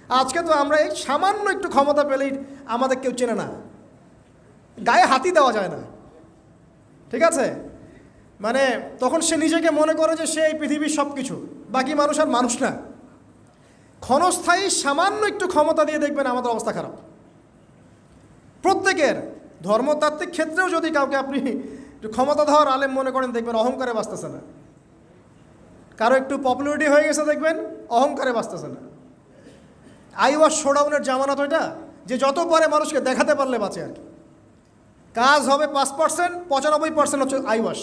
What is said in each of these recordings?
আজকে তো আমরা এই সামান্য একটু ক্ষমতা পেলেই আমাদের কেউ চেনে না, গায়ে হাতি দেওয়া যায় না, ঠিক আছে? মানে তখন সে নিজেকে মনে করে যে সে এই পৃথিবীর সব কিছু, বাকি মানুষ আর মানুষ না। ক্ষণস্থায়ী সামান্য একটু ক্ষমতা দিয়ে দেখবেন আমাদের অবস্থা খারাপ। প্রত্যেকের ধর্মতাত্ত্বিক ক্ষেত্রেও যদি কাউকে আপনি একটু ক্ষমতাধর আলেম মনে করেন, দেখবেন অহংকারে বাঁচতেছে না। কারো একটু পপুলারিটি হয়ে গেছে, দেখবেন অহংকারে বাঁচতেছে না। আইওয়াশ শোডাউনের জামানত ওইটা, যে যত পারে মানুষকে দেখাতে পারলে বাঁচে আর কি। কাজ হবে 5%, 95% হচ্ছে আইওয়াশ।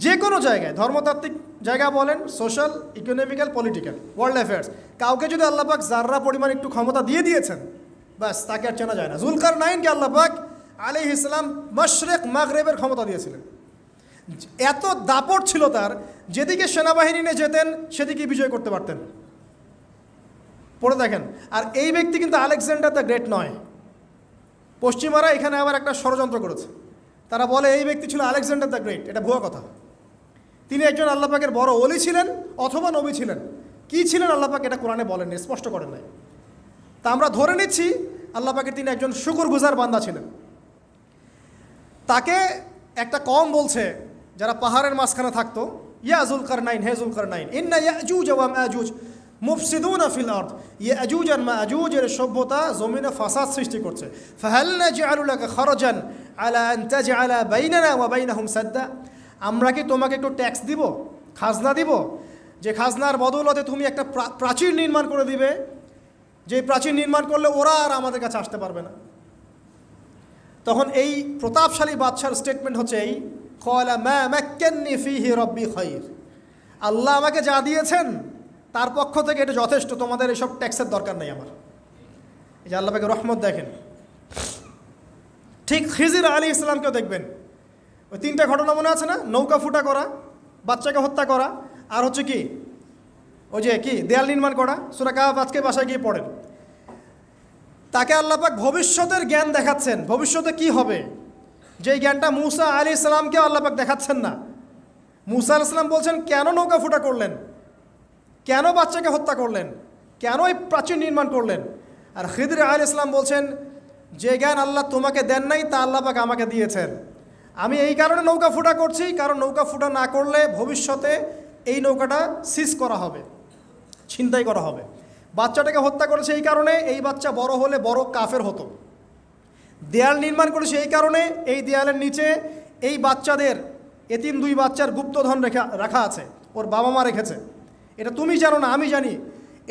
যে কোনো জায়গায়, ধর্মতাত্ত্বিক জায়গা বলেন, social, economical, political, world affairs, কাউকে যদি আল্লাহ পাক জাররা পরিমাণ একটু ক্ষমতা দিয়ে দিয়েছেন, ব্যাস তাকে আর চেনা যায় না। জুলকারনাইনকে আল্লাহ পাক আলাইহিস সালাম মাশরিক মাগরিবের ক্ষমতা দিয়েছিলেন। এত দাপট ছিল তার, যেদিকে সেনাবাহিনী নিয়ে যেতেন সেদিকে বিজয় করতে পারতেন। পড়ে দেখেন। আর এই ব্যক্তি কিন্তু আলেকজান্ডার দ্য গ্রেট নয়। পশ্চিমারা এখানে আবার একটা ষড়যন্ত্র করেছে। তারা বলে এই ব্যক্তি ছিল আলেকজান্ডার দ্য গ্রেট। এটা ভুয়া কথা। তিনি একজন আল্লাহ পাকের বড় ওলি ছিলেন অথবা নবী ছিলেন। কি ছিলেন আল্লাহ পাক এটা কোরআনে বলেননি, স্পষ্ট করেন নাই। তা আমরা ধরে নিচ্ছি আল্লাহ পাকের তিনি একজন শুকরগুজার বান্দা ছিলেন। তাকে একটা কওম বলছে যারা পাহাড়ের মাঝখানে থাকতো, ইয়া জুলকারনাইন, হে জুলকারনাইন, ইন্না ইয়াজুজ ওয়া মাজুজ মুফসিদুনা ফিল আরদ, ইয়াজুজ আর মাজুজের সভ্যতা জমিনে ফাসাদ সৃষ্টি করছে। ফাহাল নাজআলু লাকা খারাজান আলা আন তাজআলা বাইনানা ওয়া বাইনাহুম সাদ্দা, আমরা কি তোমাকে একটু ট্যাক্স দিব, খাজনা দিব, যে খাজনার বদৌলতে তুমি একটা প্রাচীর নির্মাণ করে দিবে, যে প্রাচীর নির্মাণ করলে ওরা আর আমাদের কাছে আসতে পারবে না। তখন এই প্রতাপশালী বাদশার স্টেটমেন্ট হচ্ছে এই, ক্বালা মা মাক্কান্নি ফীহি রাব্বি খায়র, আল্লাহ আমাকে যা দিয়েছেন তার পক্ষ থেকে এটা যথেষ্ট, তোমাদের এইসব ট্যাক্সের দরকার নেই আমার। এই যে আল্লাহ পাকের রহমত দেখেন। ঠিক খিজির আলাইহিস সালামকেও দেখবেন, ওই 3টা ঘটনা মনে আছে না? নৌকা ফুটা করা, বাচ্চাকে হত্যা করা, আর হচ্ছে কি ওই যে কি দেয়াল নির্মাণ করা। সূরা কাহফ আজকে বাসায় গিয়ে পড়েন। তাকে আল্লাহ পাক ভবিষ্যতের জ্ঞান দেখাচ্ছেন, ভবিষ্যতে কি হবে, যেই জ্ঞানটা মূসা আলাইহিস সালামকেও আল্লাহ পাক দেখাচ্ছেন না। মূসা আলাইহিস সালাম বলছেন কেন নৌকা ফুটা করলেন, কেন বাচ্চাকে হত্যা করলেন, কেন এই প্রাচীর নির্মাণ করলেন। আর খিদির আলাইহিস সালাম বলছেন যে জ্ঞান আল্লাহ তোমাকে দেন নাই তা আল্লাহ পাক আমাকে দিয়েছেন। আমি এই কারণে নৌকা ফুটা করছি, কারণ নৌকা ফুটা না করলে ভবিষ্যতে এই নৌকাটা সিজ করা হবে, ছিনতাই করা হবে। বাচ্চাটাকে হত্যা করেছে এই কারণে, এই বাচ্চা বড় হলে বড় কাফের হতো। দেয়াল নির্মাণ করেছে এই কারণে, এই দেয়ালের নিচে এই বাচ্চাদের, এতিম 2 বাচ্চার গুপ্তধন রাখা আছে, ওর বাবা মা রেখেছে। এটা তুমি জানো না, আমি জানি।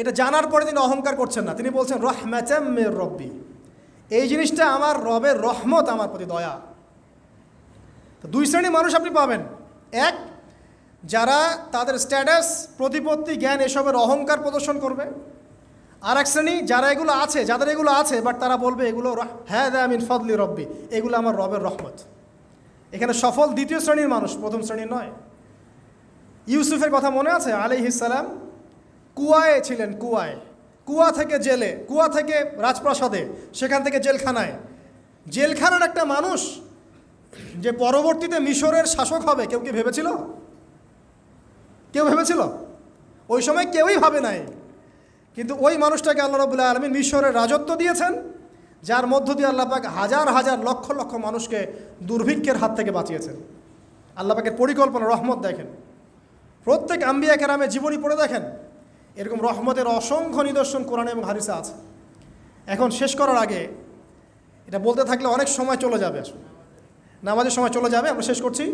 এটা জানার পরে তিনি অহংকার করছেন না, তিনি বলছেন রাহমাতাম মির রব্বি, এই জিনিসটা আমার রবের রহমত, আমার প্রতি দয়া। তো 2 শ্রেণীর মানুষ আপনি পাবেন। এক, যারা তাদের স্ট্যাটাস, প্রতিপত্তি, জ্ঞান এসবের অহংকার প্রদর্শন করবে। আর এক শ্রেণী যারা এগুলো আছে, যাদের এগুলো আছে, বাট তারা বলবে এগুলো হাযা মিন ফাদলি রব্বি, এগুলো আমার রবের রহমত। এখানে সফল 2য় শ্রেণীর মানুষ, 1ম শ্রেণীর নয়। ইউসুফের কথা মনে আছে? আলাইহিস সালাম কুয়ায় ছিলেন, কুয়া থেকে জেলে, কুয়া থেকে রাজপ্রাসাদে, সেখান থেকে জেলখানায়। জেলখানার একটা মানুষ যে পরবর্তীতে মিশরের শাসক হবে, কেউ কি ভেবেছিল? কেউ ভেবেছিল? ওই সময় কেউই ভাবে নাই। কিন্তু ওই মানুষটাকে আল্লাহ রাব্বুল আলামিন মিশরের রাজত্ব দিয়েছেন, যার মধ্য দিয়ে আল্লাহ পাক হাজার হাজার লক্ষ লক্ষ মানুষকে দুর্ভিক্ষের হাত থেকে বাঁচিয়েছেন। আল্লাহ পাকের পরিকল্পনা, রহমত দেখেন। প্রত্যেক আম্বিয়া কেরামের জীবনী পড়ে দেখেন, এরকম রহমতের অসংখ্য নিদর্শন কোরআনে এবং হাদিসে আছে। এখন শেষ করার আগে, এটা বলতে থাকলে অনেক সময় চলে যাবে, আসলে নামাজের সময় চলে যাবে, আমরা শেষ করছি।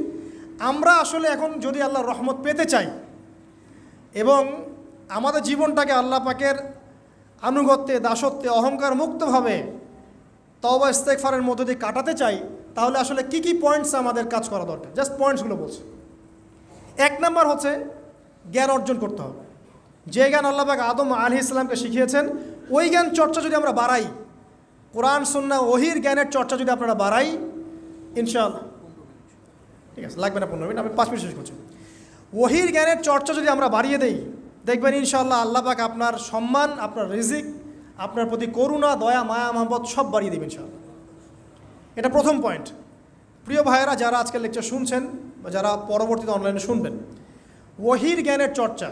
আমরা আসলে এখন যদি আল্লাহর রহমত পেতে চাই এবং আমাদের জীবনটাকে আল্লাহ পাকের আনুগত্যে, দাসত্বে, অহংকার মুক্তভাবে তওবা ইস্তেগফারের মধ্য দিয়ে কাটাতে চাই, তাহলে আসলে কি কি পয়েন্টস আমাদের কাজ করা দরকার, জাস্ট পয়েন্টসগুলো বলছি। 1 নম্বর হচ্ছে জ্ঞান অর্জন করতে হবে। যে জ্ঞান আল্লাহ পাক আদম আলাইহিস সালামকে শিখিয়েছেন, ওই জ্ঞান চর্চা যদি আমরা বাড়াই, কোরআন সুন্নাহ ওহির জ্ঞানের চর্চা যদি আপনারা বাড়াই, ইনশাআল্লাহ, ঠিক আছে, লাগবে না 15 মিনিট, আমি 5 মিনিট শেষ করছি। ওহির জ্ঞানের চর্চা যদি আমরা বাড়িয়ে দেই, দেখবেন ইনশাআল্লাহ আল্লাহ পাক আপনার সম্মান, আপনার রিজিক, আপনার প্রতি করুণা, দয়া, মায়া, মহব্বত সব বাড়িয়ে দেবেন ইনশাআল্লাহ। এটা প্রথম পয়েন্ট। প্রিয় ভাইয়েরা, যারা আজকের লেকচার শুনছেন বা যারা পরবর্তীতে অনলাইনে শুনবেন, ওহির জ্ঞানের চর্চা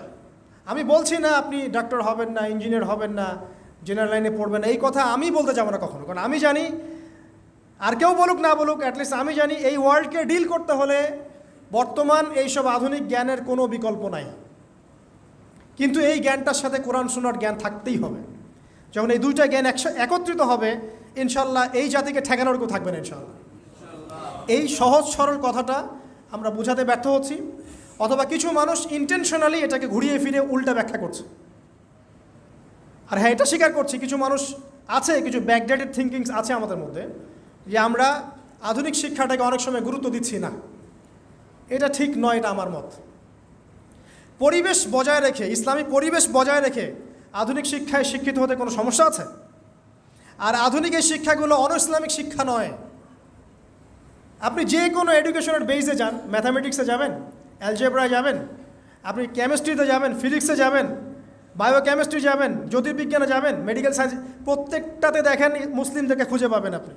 আমি বলছি না আপনি ডাক্তার হবেন না, ইঞ্জিনিয়ার হবেন না, জেনারেল লাইনে পড়বেন না, এই কথা আমি বলতে যাবো না কখনো। কারণ আমি জানি, আর কেউ বলুক না বলুক, অ্যাটলিস্ট আমি জানি এই ওয়ার্ল্ডকে ডিল করতে হলে বর্তমান এইসব আধুনিক জ্ঞানের কোনো বিকল্প নাই। কিন্তু এই জ্ঞানটার সাথে কোরআন সুন্নাহর জ্ঞান থাকতেই হবে। যখন এই দুইটা জ্ঞান একত্রিত হবে, ইনশাল্লাহ এই জাতিকে ঠেকানোর কেউ থাকবে না ইনশাল্লাহ। এই সহজ সরল কথাটা আমরা বোঝাতে ব্যর্থ হচ্ছি, অথবা কিছু মানুষ ইন্টেনশনালি এটাকে ঘুরিয়ে ফিরে উল্টা ব্যাখ্যা করছে। আর হ্যাঁ, এটা স্বীকার করছি, কিছু মানুষ আছে, কিছু ব্যাকডেটেড থিঙ্কিংস আছে আমাদের মধ্যে, যে আমরা আধুনিক শিক্ষাটাকে অনেক সময় গুরুত্ব দিচ্ছি না। এটা ঠিক নয়, এটা আমার মত। পরিবেশ বজায় রেখে, ইসলামী পরিবেশ বজায় রেখে আধুনিক শিক্ষায় শিক্ষিত হতে কোনো সমস্যা আছে? আর আধুনিক এই শিক্ষাগুলো অনইসলামিক শিক্ষা নয়। আপনি যে কোনো এডুকেশনের বেসে যান, ম্যাথামেটিক্সে যাবেন, অ্যালজেব্রায় যাবেন, আপনি কেমিস্ট্রিতে যাবেন, ফিজিক্সে যাবেন, বায়োকেমিস্ট্রি যাবেন, জ্যোতির্বিজ্ঞানে যাবেন, মেডিকেল সায়েন্স, প্রত্যেকটাতে দেখেন মুসলিমদেরকে খুঁজে পাবেন আপনি।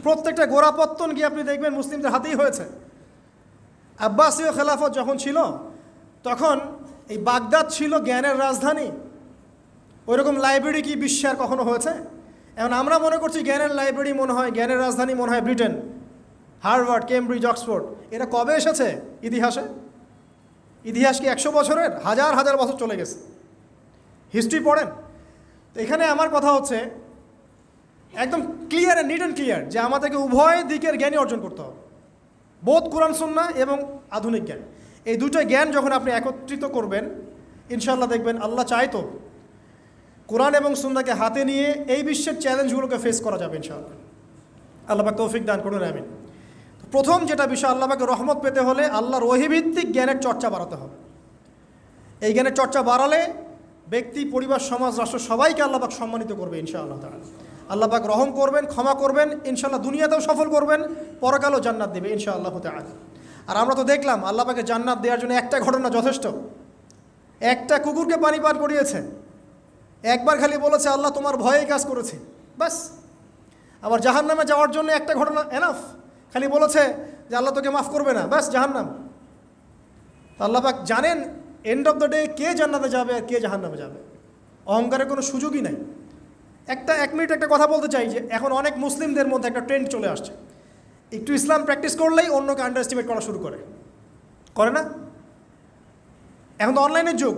প্রত্যেকটা গোড়াপত্তন গিয়ে আপনি দেখবেন মুসলিমদের হাতেই হয়েছে। আব্বাসীয় খেলাফত যখন ছিল তখন এই বাগদাদ ছিল জ্ঞানের রাজধানী। ওইরকম লাইব্রেরি কি বিশ্বে আর কখনো হয়েছে? এখন আমরা মনে করছি জ্ঞানের লাইব্রেরি মনে হয়, জ্ঞানের রাজধানী মনে হয় ব্রিটেন, হার্ভার্ড, কেমব্রিজ, অক্সফোর্ড। এরা কবে এসেছে ইতিহাসে? ইতিহাস কি 100 বছরের? হাজার হাজার বছর চলে গেছে। হিস্ট্রি পড়েন। তো এখানে আমার কথা হচ্ছে একদম clear and neat and clear যে আমাদেরকে উভয় দিকের জ্ঞানই অর্জন করতে হবে, বোধ কোরআন সুন্নাহ এবং আধুনিক জ্ঞান। এই দুটো জ্ঞান যখন আপনি একত্রিত করবেন, ইনশাআল্লাহ দেখবেন আল্লাহ চাইতো কোরআন এবং সুন্নাহকে হাতে নিয়ে এই বিশ্বের চ্যালেঞ্জগুলোকে ফেস করা যাবে ইনশাআল্লাহ। আল্লাহ পাক তৌফিক দান করুন, আমিন। প্রথম যেটা বিষয়, আল্লাহ পাকের রহমত পেতে হলে আল্লাহর ওহীভিত্তিক জ্ঞানের চর্চা বাড়াতে হবে। এই জ্ঞানের চর্চা বাড়ালে ব্যক্তি, পরিবার, সমাজ, রাষ্ট্র সবাইকে আল্লাহ পাক সম্মানিত করবে ইনশাআল্লাহ তাআলা। আল্লাহ পাক রহম করবেন, ক্ষমা করবেন, ইনশাআল্লাহ দুনিয়াতেও সফল করবেন, পরকালেও জান্নাত দেবে ইনশাআল্লাহ তাআলা। আর আমরা তো দেখলাম আল্লাহ পাকে জান্নাত দেওয়ার জন্য একটা ঘটনা যথেষ্ট। একটা কুকুরকে পানি পান করিয়েছে, একবার খালি বলেছে আল্লাহ তোমার ভয়েই কাজ করেছি, ব্যাস। আবার জাহান্নামে যাওয়ার জন্য একটা ঘটনা এনাফ, খালি বলেছে যে আল্লাহ তোকে মাফ করবে না, ব্যাস জাহান্নাম। আল্লাহ পাক জানেন এন্ড অফ দ্য ডে কে জান্নাতে যাবে আর কে জাহান্নামে যাবে। অহংকারের কোনো সুযোগই নাই। এক মিনিট একটা কথা বলতে চাই যে এখন অনেক মুসলিমদের মধ্যে একটা ট্রেন্ড চলে আসছে, একটু ইসলাম প্র্যাকটিস করলেই অন্যকে আন্ডার এস্টিমেট করা শুরু করে না? এখন তো অনলাইনের যুগ,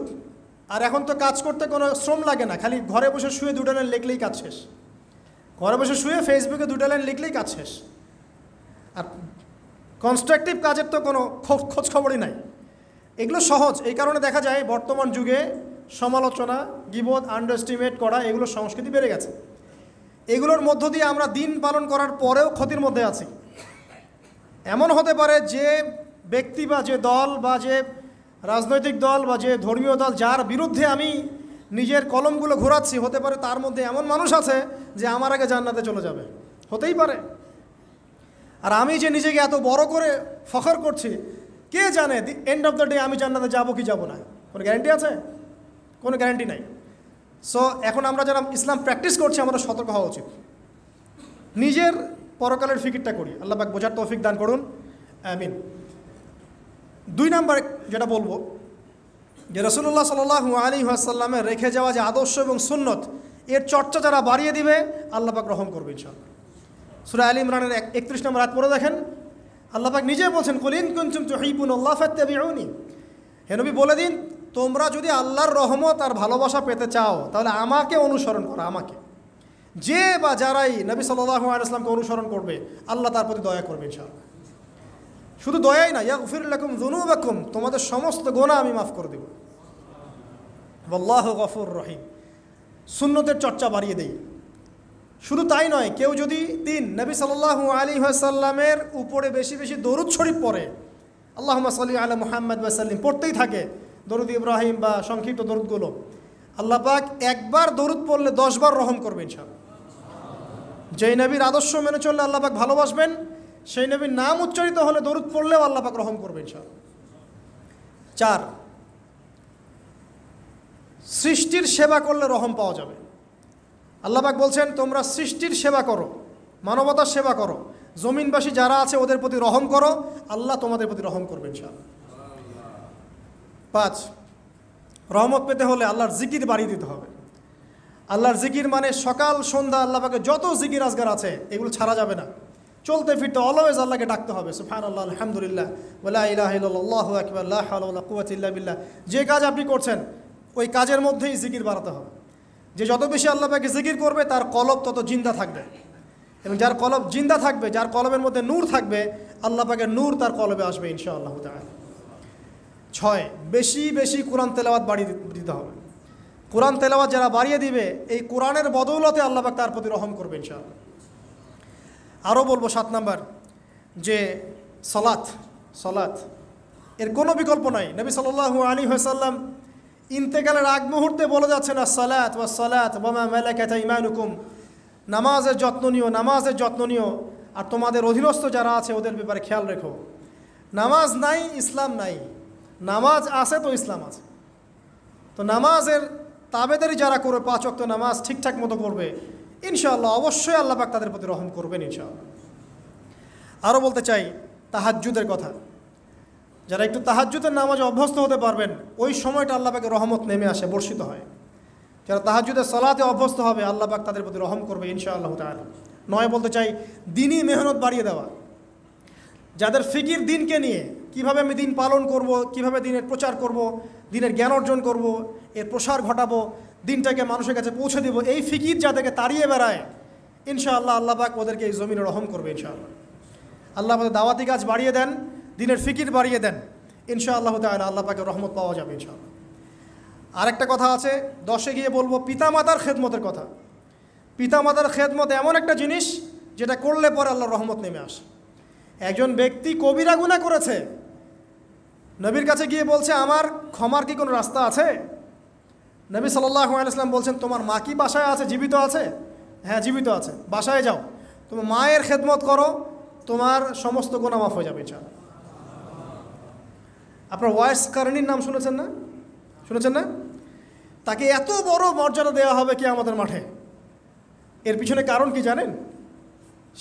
আর এখন তো কাজ করতে কোনো শ্রম লাগে না, খালি ঘরে বসে শুয়ে 2টা লাইন লিখলেই কাজ শেষ। ঘরে বসে শুয়ে ফেসবুকে 2টা লাইন লিখলেই কাজ শেষ। আর কনস্ট্রাকটিভ কাজের তো কোনো খোঁজ খবরই নাই। এগুলো সহজ, এই কারণে দেখা যায় বর্তমান যুগে সমালোচনা, গীবত, আন্ডার এস্টিমেট করা, এগুলোর সংস্কৃতি বেড়ে গেছে। এগুলোর মধ্য দিয়ে আমরা দিন পালন করার পরেও ক্ষতির মধ্যে আছি। এমন হতে পারে যে ব্যক্তি বা যে দল বা যে রাজনৈতিক দল বা যে ধর্মীয় দল যার বিরুদ্ধে আমি নিজের কলমগুলো ঘোরাচ্ছি, হতে পারে তার মধ্যে এমন মানুষ আছে যে আমার আগে জান্নাতে চলে যাবে, হতেই পারে। আর আমি যে নিজেকে এত বড় করে ফখর করছি, কে জানে এন্ড অফ দ্য ডে আমি জান্নাতে যাবো কি যাব না? কোনো গ্যারান্টি আছে? কোনো গ্যারান্টি নাই। সো এখন আমরা যারা ইসলাম প্র্যাকটিস করছি আমাদের সতর্ক হওয়া উচিত, নিজের পরকালের ফিকিরটা করি। আল্লাহ পাক বোঝার তৌফিক দান করুন, আমিন। 2 নাম্বার যেটা বলবো, যে রাসূলুল্লাহ সাল্লাল্লাহু আলাইহি ওয়াসাল্লামের রেখে যাওয়া যে আদর্শ এবং সুন্নত, এর চর্চা যারা বাড়িয়ে দিবে আল্লাহ পাক রহম করবে ইনশাআল্লাহ। সূরা আলী ইমরানের 31 নম্বর আয়াত পড়ে দেখেন, আল্লাহ পাক নিজে বলছেন, কুল ইন কুনতুম তুহিব্বুনাল্লাহ ফাত্তাবিউনি। হে নবী বলে দিন, তোমরা যদি আল্লাহর রহমত আর ভালোবাসা পেতে চাও তাহলে আমাকে অনুসরণ করো। আমাকে, যে বা যারাই নবী সাল্লাল্লাহু আলাইহি ওয়াসাল্লামকে অনুসরণ করবে আল্লাহ তার প্রতি দয়া করবে ইনশাআল্লাহ। শুধু দয়াই না, ইয়াগফির লাকুম যুনুবাকুম, তোমাদের সমস্ত গুনাহ আমি মাফ করে দেব। আল্লাহু গফুর রহিম। সুন্নতের চর্চা বাড়িয়ে দেই। শুধু তাই নয়, কেউ যদি নবী সাল্লাল্লাহু আলাইহি ওয়াসাল্লামের উপরে বেশি বেশি দরুদ শরীফ পড়ে, আল্লাহুম্মা সাল্লি আলা মুহাম্মাদ ওয়া সাল্লিম পড়তেই থাকে, দরুদ ইব্রাহিম বা সংক্ষিপ্ত দরুদগুলো, আল্লাহ পাক একবার দরুদ পড়লে 10 বার রহম করবে ইনশাআল্লাহ। যেই নবীর আদর্শ মেনে চললে আল্লাহ পাক ভালোবাসবেন, সেই নবীর নাম উচ্চারিত হলে দরুদ পড়লেও আল্লাহ পাক রহম করবে ইনশাআল্লাহ। 4, সৃষ্টির সেবা করলে রহম পাওয়া যাবে। আল্লাহ পাক বলছেন তোমরা সৃষ্টির সেবা করো, মানবতার সেবা করো, জমিনবাসী যারা আছে ওদের প্রতি রহম করো, আল্লাহ তোমাদের প্রতি রহম করবে ইনশাআল্লাহ। 5, রহমত পেতে হলে আল্লাহর জিকির বাড়িয়ে দিতে হবে। আল্লাহর জিকির মানে সকাল সন্ধ্যা আল্লাহ পাকে যত জিকির আজগার আছে এগুলো ছাড়া যাবে না। চলতে ফিরতে অলওয়েজ আল্লাহকে ডাকতে হবে, সুবহানাল্লাহ, আলহামদুলিল্লাহ, ওয়ালা ইলাহা ইল্লাল্লাহ, আল্লাহু আকবার, লা হাওলা ওয়ালা কুওয়াতা ইল্লা বিল্লাহ। যে কাজ আপনি করছেন ওই কাজের মধ্যেই জিকির বাড়াতে হবে। যে যত বেশি আল্লাহ পাকে জিকির করবে তার কলব তত জিন্দা থাকবে, এবং যার কলব জিন্দা থাকবে, যার কলবের মধ্যে নূর থাকবে, আল্লাহ পাকের নূর তার কলবে আসবে ইনশাআল্লাহ তাআলা। 6, বেশি বেশি কোরআন তেলাওয়াত বাড়িয়ে দিতে হবে। কোরআন তেলাওয়াত যারা বাড়িয়ে দিবে এই কোরআনের বদৌলতে আল্লাহ পাক তার প্রতি রহম করবে ইনশাআল্লাহ। আরও বলবো 7 নাম্বার, যে সলাত এর কোনো বিকল্প নাই। নবী সাল্লাল্লাহু আলাইহি ওয়াসাল্লাম ইন্তেকালের আগ মুহূর্তে বলে যাচ্ছেন, আসসালাত ওয়াসসালাত ওয়া মা মালাকাত আইমানুকুম, নামাজের যত্ন নিও আর তোমাদের অধীনস্থ যারা আছে ওদের ব্যাপারে খেয়াল রেখো। নামাজ নাই ইসলাম নাই, নামাজ আছে তো ইসলাম আছে। তো নামাজের তাবেদারি যারা করবে, 5 ওয়াক্ত নামাজ ঠিকঠাক মতো করবে, ইনশাআল্লাহ অবশ্যই আল্লাহ পাক তাদের প্রতি রহম করবেন ইনশাআল্লাহ। আরও বলতে চাই তাহাজ্জুদের কথা। যারা একটু তাহাজ্জুদের নামাজে অভ্যস্ত হতে পারবেন ওই সময়টা আল্লাহ পাকের রহমত নেমে আসে, বর্ষিত হয়। যারা তাহাজ্জুদের সালাতে অভ্যস্ত হবে আল্লাহ পাক তাদের প্রতি রহম করবে ইনশাআল্লাহ তাআলা। 9 বলতে চাই দিনই মেহনত বাড়িয়ে দেওয়া। যাদের ফিকির দিনকে নিয়ে, কিভাবে আমি দিন পালন করব, কিভাবে দিনের প্রচার করব, দিনের জ্ঞান অর্জন করব, এর প্রসার ঘটাবো, দিনটাকে মানুষের কাছে পৌঁছে দেব, এই ফিকির যাদেরকে তাড়িয়ে বেড়ায় ইনশাআল্লাহ আল্লাহ পাক ওদেরকে এই জমিনে রহম করবে ইনশাআল্লাহ। আল্লাহ পাক দাওয়াতি কাজ বাড়িয়ে দেন, দিনের ফিকির বাড়িয়ে দেন, ইনশাআল্লাহ তাআলা আল্লাহ পাকের রহমত পাওয়া যাবে ইনশাআল্লাহ। আরেকটা কথা আছে 10-এ গিয়ে বলবো, পিতামাতার খেদমতের কথা। পিতামাতার খেদমত এমন একটা জিনিস যেটা করলে পরে আল্লাহর রহমত নেমে আসে। একজন ব্যক্তি কবিরা গুনাহ করেছে, নবীর কাছে গিয়ে বলছে আমার ক্ষমার কি কোনো রাস্তা আছে? নবী সাল্লাল্লাহু আলাইহি ওয়াসাল্লাম বলছেন তোমার মা কি বাসায় আছে, জীবিত আছে? হ্যাঁ জীবিত আছে, বাসায় যাও, তোমার মায়ের খেদমত করো, তোমার সমস্ত গুনাহ মাফ হয়ে যাবে ইনশাআল্লাহ। আপনার ওয়াইস কারণীর নাম শুনেছেন না? তাকে এত বড় মর্যাদা দেওয়া হবে কি আমাদের মাঠে। এর পিছনে কারণ কি জানেন?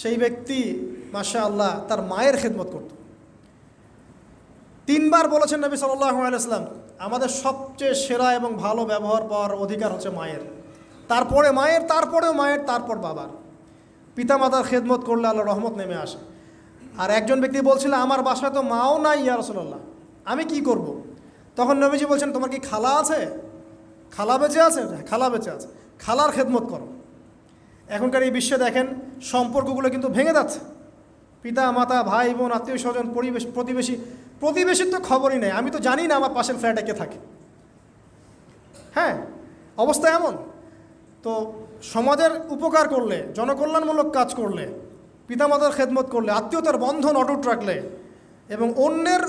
সেই ব্যক্তি মাশাআল্লাহ তার মায়ের খেদমত করত। 3 বার বলেছেন নবী সাল্লাল্লাহু আলাইহি ওয়াসাল্লাম আমাদের সবচেয়ে সেরা এবং ভালো ব্যবহার পাওয়ার অধিকার হচ্ছে মায়ের, তারপরে মায়ের, তারপরেও মায়ের, তারপর বাবার। পিতামাতার খেদমত করলে আল্লাহর রহমত নেমে আসে। আর একজন ব্যক্তি বলছিল আমার বাসায় তো মাও নাই ইয়া রাসূলুল্লাহ, আমি কি করব? তখন নবীজি বলছেন তোমার কি খালা আছে? খালা বেঁচে আছে? খালা বেঁচে আছে, খালার খেদমত করো। এখনকার এই বিশ্বে দেখেন সম্পর্কগুলো কিন্তু ভেঙে যাচ্ছে। পিতা মাতা, ভাই বোন, আত্মীয় স্বজন, প্রতিবেশীর তো খবরই নেই, আমি তো জানি না আমার পাশের ফ্ল্যাটে কে থাকে। হ্যাঁ, অবস্থা এমন। তো সমাজের উপকার করলে, জনকল্যাণমূলক কাজ করলে, পিতামাতার খেদমত করলে, আত্মীয়তার বন্ধন অটুট রাখলে এবং অন্যের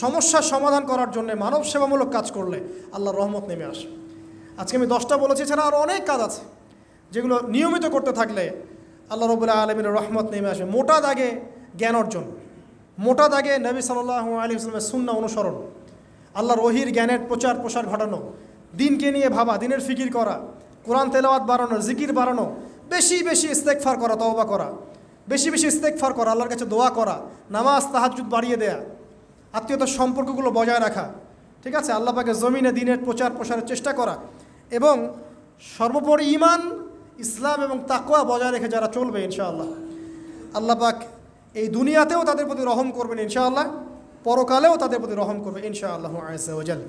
সমস্যার সমাধান করার জন্য মানব সেবামূলক কাজ করলে আল্লাহর রহমত নেমে আসে। আজকে আমি 10টা বলেছি, ছাড়া আরও অনেক কাজ আছে যেগুলো নিয়মিত করতে থাকলে আল্লাহ রাব্বুল আলামিনের রহমত নেমে আসে। মোটা দাগে জ্ঞান অর্জন, মোটা দাগে নবী সাল্লাল্লাহু আলাইহি ওয়াসাল্লামের সুন্নাহ অনুসরণ, আল্লাহর ওহীর জ্ঞানের প্রচার প্রসার ঘটানো, দিনকে নিয়ে ভাবা, দিনের ফিকির করা, কোরআন তেলাওয়াত বাড়ানো, জিকির বাড়ানো, বেশি বেশি ইস্তেগফার করা, তওবা করা, বেশি বেশি ইস্তেগফার করা, আল্লাহর কাছে দোয়া করা, নামাজ তাহাজ্জুদ বাড়িয়ে দেয়া, আত্মীয়তার সম্পর্কগুলো বজায় রাখা, ঠিক আছে, আল্লাহ পাকের জমিনে দিনের প্রচার প্রসারের চেষ্টা করা, এবং সর্বোপরি ঈমান, ইসলাম এবং তাকওয়া বজায় রেখে যারা চলবে ইনশাআল্লাহ আল্লাহ পাক এই দুনিয়াতেও তাদের প্রতি রহম করবেন ইনশাআল্লাহ, পরকালেও তাদের প্রতি রহম করবে ইনশাআল্লাহু আযজা ওয়া জাল।